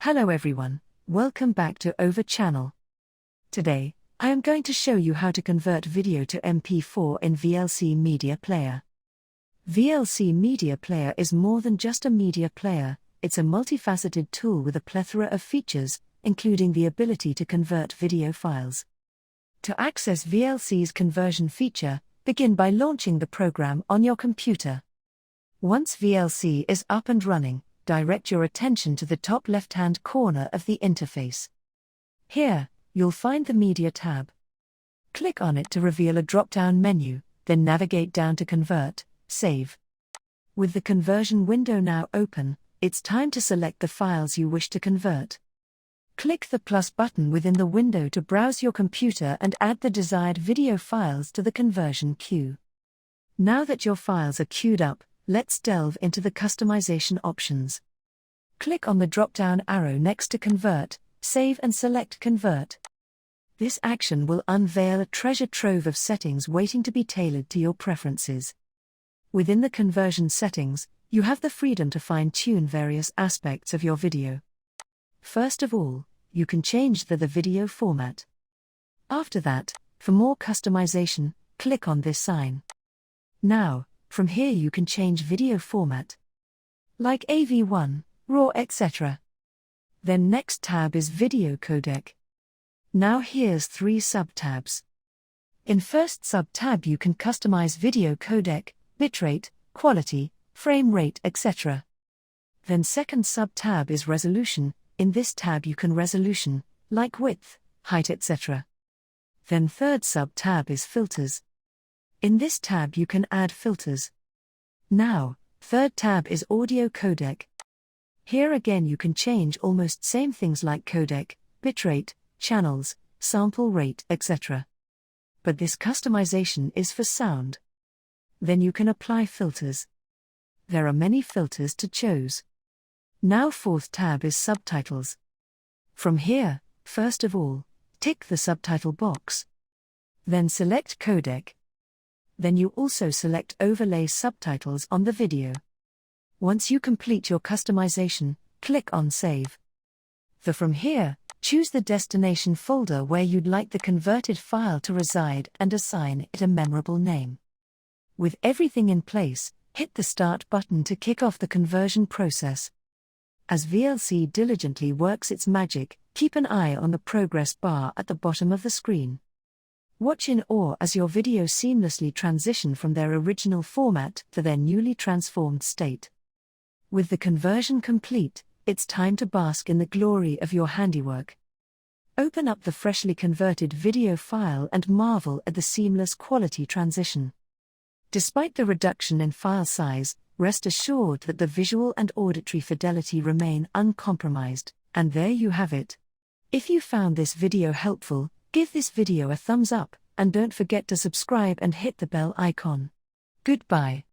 Hello everyone, welcome back to Over channel. Today, I am going to show you how to convert video to MP4 in VLC Media Player. VLC Media Player is more than just a media player, it's a multifaceted tool with a plethora of features, including the ability to convert video files. To access VLC's conversion feature, begin by launching the program on your computer. Once VLC is up and running, direct your attention to the top left-hand corner of the interface. Here, you'll find the Media tab. Click on it to reveal a drop-down menu, then navigate down to Convert, Save. With the conversion window now open, it's time to select the files you wish to convert. Click the plus button within the window to browse your computer and add the desired video files to the conversion queue. Now that your files are queued up, let's delve into the customization options. Click on the drop-down arrow next to Convert, Save and select Convert. This action will unveil a treasure trove of settings waiting to be tailored to your preferences. Within the conversion settings, you have the freedom to fine-tune various aspects of your video. First of all, you can change the video format. After that, for more customization, click on this sign. Now, from here you can change video format, like AV1, RAW, etc. Then next tab is Video Codec. Now here's 3 sub-tabs. In first sub-tab you can customize video codec, bitrate, quality, frame rate, etc. Then second sub-tab is Resolution. In this tab you can resolution, like width, height, etc. Then third sub-tab is Filters. In this tab you can add filters. Now, third tab is Audio Codec. Here again you can change almost same things like codec, bitrate, channels, sample rate, etc. But this customization is for sound. Then you can apply filters. There are many filters to choose. Now fourth tab is Subtitles. From here, first of all, tick the subtitle box. Then select codec. Then you also select Overlay Subtitles on the video. Once you complete your customization, click on Save. From here, choose the destination folder where you'd like the converted file to reside and assign it a memorable name. With everything in place, hit the Start button to kick off the conversion process. As VLC diligently works its magic, keep an eye on the progress bar at the bottom of the screen. Watch in awe as your videos seamlessly transition from their original format to their newly transformed state. With the conversion complete, it's time to bask in the glory of your handiwork. Open up the freshly converted video file and marvel at the seamless quality transition. Despite the reduction in file size, rest assured that the visual and auditory fidelity remain uncompromised, and there you have it. If you found this video helpful, give this video a thumbs up, and don't forget to subscribe and hit the bell icon. Goodbye.